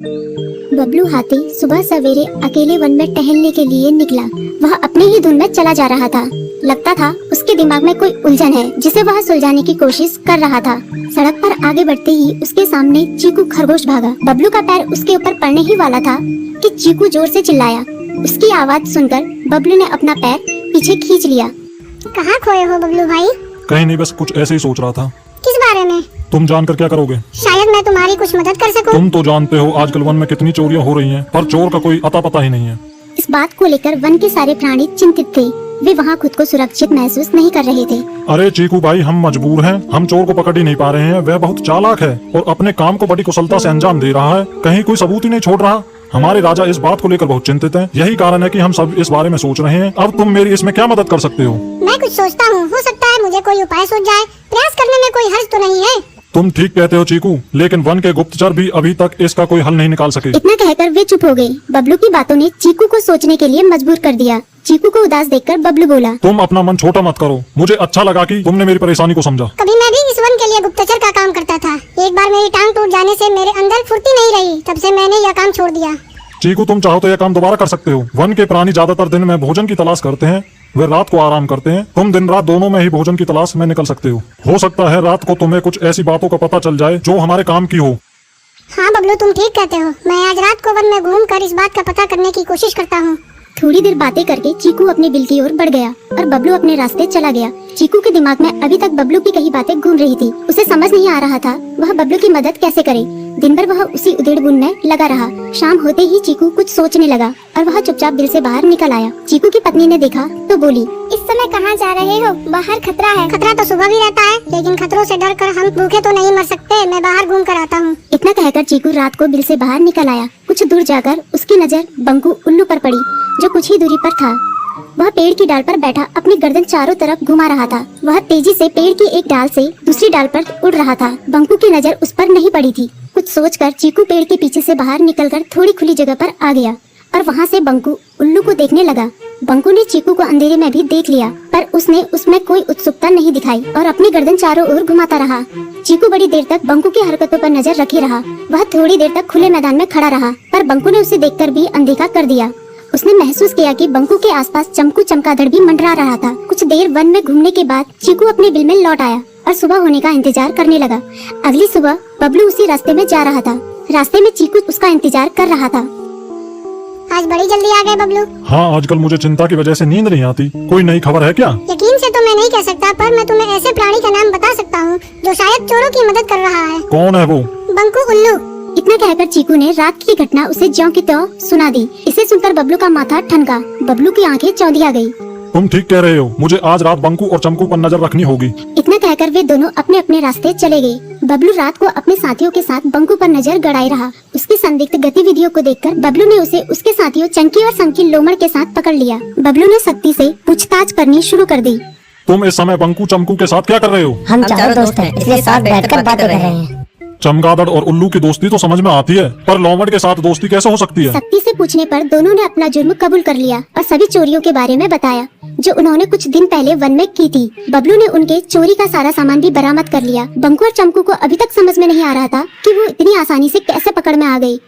बबलू हाथी सुबह सवेरे अकेले वन में टहलने के लिए निकला। वह अपनी ही धुन में चला जा रहा था। लगता था उसके दिमाग में कोई उलझन है जिसे वह सुलझाने की कोशिश कर रहा था। सड़क पर आगे बढ़ते ही उसके सामने चीकू खरगोश भागा। बबलू का पैर उसके ऊपर पड़ने ही वाला था कि चीकू जोर से चिल्लाया। उसकी आवाज सुनकर बबलू ने अपना पैर पीछे खींच लिया। कहाँ खोए हो बबलू भाई? कहीं नहीं, बस कुछ ऐसे ही सोच रहा था। किस बारे में? तुम जानकर क्या करोगे? शायद मैं तुम्हारी कुछ मदद कर सकूं। तुम तो जानते हो आजकल वन में कितनी चोरियां हो रही हैं, पर चोर का कोई अता पता ही नहीं है। इस बात को लेकर वन के सारे प्राणी चिंतित थे। वे वहाँ खुद को सुरक्षित महसूस नहीं कर रहे थे। अरे चीकू भाई, हम मजबूर हैं। हम चोर को पकड़ ही नहीं पा रहे हैं। वह बहुत चालाक है और अपने काम को बड़ी कुशलता से अंजाम दे रहा है। कहीं कोई सबूत ही नहीं छोड़ रहा। हमारे राजा इस बात को लेकर बहुत चिंतित हैं। यही कारण है कि हम सब इस बारे में सोच रहे हैं। अब तुम मेरी इसमें क्या मदद कर सकते हो? मैं कुछ सोचता हूँ, हो सकता है मुझे कोई उपाय सूझ जाए। प्रयास करने में कोई हर्ज तो नहीं है। तुम ठीक कहते हो चीकू, लेकिन वन के गुप्तचर भी अभी तक इसका कोई हल नहीं निकाल सके। इतना कहकर वे चुप हो गए। बबलू की बातों ने चीकू को सोचने के लिए मजबूर कर दिया। चीकू को उदास देखकर बबलू बोला, तुम अपना मन छोटा मत करो। मुझे अच्छा लगा कि तुमने मेरी परेशानी को समझा। कभी मैं भी इस वन के लिए गुप्तचर का काम करता था। एक बार मेरी टांग टूट जाने से मेरे अंदर फुर्ती नहीं रही। तब से मैंने यह काम छोड़ दिया। चीकू, तुम चाहो तो यह काम दोबारा कर सकते हो। वन के प्राणी ज्यादातर दिन में भोजन की तलाश करते हैं, वे रात को आराम करते हैं। तुम दिन रात दोनों में ही भोजन की तलाश में निकल सकते हो सकता है रात को तुम्हें कुछ ऐसी बातों का पता चल जाए जो हमारे काम की हो। हाँ बबलू, तुम ठीक कहते हो। मैं आज रात को वन में घूमकर इस बात का पता करने की कोशिश करता हूँ। थोड़ी देर बातें करके चीकू अपने बिल की ओर बढ़ गया और बबलू अपने रास्ते चला गया। चीकू के दिमाग में अभी तक बबलू की कई बातें घूम रही थी। उसे समझ नहीं आ रहा था वह बबलू की मदद कैसे करे। दिन भर वह उसी उधेड़-बुन में लगा रहा। शाम होते ही चीकू कुछ सोचने लगा और वह चुपचाप बिल से बाहर निकल आया। चीकू की पत्नी ने देखा तो बोली, इस समय कहाँ जा रहे हो? बाहर खतरा है। खतरा तो सुबह भी रहता है, लेकिन खतरों से डरकर हम भूखे तो नहीं मर सकते। मैं बाहर घूम कर आता हूँ। इतना कहकर चीकू रात को बिल से बाहर निकल आया। कुछ दूर जाकर उसकी नजर बंकू उल्लू पर पड़ी, जो कुछ ही दूरी पर था। वह पेड़ की डाल पर बैठा अपनी गर्दन चारों तरफ घुमा रहा था। वह तेजी से पेड़ की एक डाल से दूसरी डाल पर उड़ रहा था। बंकू की नजर उस पर नहीं पड़ी थी। कुछ सोचकर चीकू पेड़ के पीछे से बाहर निकलकर थोड़ी खुली जगह पर आ गया और वहाँ से बंकू उल्लू को देखने लगा। बंकू ने चीकू को अंधेरे में भी देख लिया, पर उसने उसमें कोई उत्सुकता नहीं दिखाई और अपनी गर्दन चारों ओर घुमाता रहा। चीकू बड़ी देर तक बंकू की हरकतों पर नजर रखे रहा। वह थोड़ी देर तक खुले मैदान में खड़ा रहा, पर बंकू ने उसे देखकर भी अनदेखा कर दिया। उसने महसूस किया कि बंकू के आसपास चमकू चमगादड़ भी मंडरा रहा था। कुछ देर वन में घूमने के बाद चीकू अपने बिल में लौट आया और सुबह होने का इंतजार करने लगा। अगली सुबह बबलू उसी रास्ते में जा रहा था। रास्ते में चीकू उसका इंतजार कर रहा था। आज बड़ी जल्दी आ गए बबलू। हाँ, आजकल मुझे चिंता की वजह से नींद नहीं आती। कोई नई खबर है क्या? यकीन से तो मैं नहीं कह सकता, पर मैं तुम्हें ऐसे प्राणी का नाम बता सकता हूँ जो शायद चोरों की मदद कर रहा है। कौन है वो? बंकू उल्लू। इतना कहकर चीकू ने रात की घटना उसे ज्यों की त्यों सुना दी। इसे सुनकर बबलू का माथा ठनका। बबलू की आंखें चौंधिया गई। तुम ठीक कह रहे हो। मुझे आज रात बंकू और चमकू पर नजर रखनी होगी। इतना कहकर वे दोनों अपने अपने रास्ते चले गए। बबलू रात को अपने साथियों के साथ बंकू पर नजर गड़ाए रहा। उसकी संदिग्ध गतिविधियों को देखकर बबलू ने उसे उसके साथियों चंकी और संकी लोमड़ के साथ पकड़ लिया। बबलू ने सख्ती से पूछताछ करनी शुरू कर दी। तुम इस समय बंकू चमकू के साथ क्या कर रहे हो? हम चारों दोस्त हैं, इसलिए साथ बैठकर बातें कर रहे हैं। चमगादड़ और उल्लू की दोस्ती तो समझ में आती है, पर लोमड़ के साथ दोस्ती कैसे हो सकती है? सख्ती से पूछने पर दोनों ने अपना जुर्म कबूल कर लिया और सभी चोरियों के बारे में बताया जो उन्होंने कुछ दिन पहले वन में की थी। बबलू ने उनके चोरी का सारा सामान भी बरामद कर लिया। बंकू और चमकू को अभी तक समझ में नहीं आ रहा था कि वो इतनी आसानी से कैसे पकड़ में आ गई।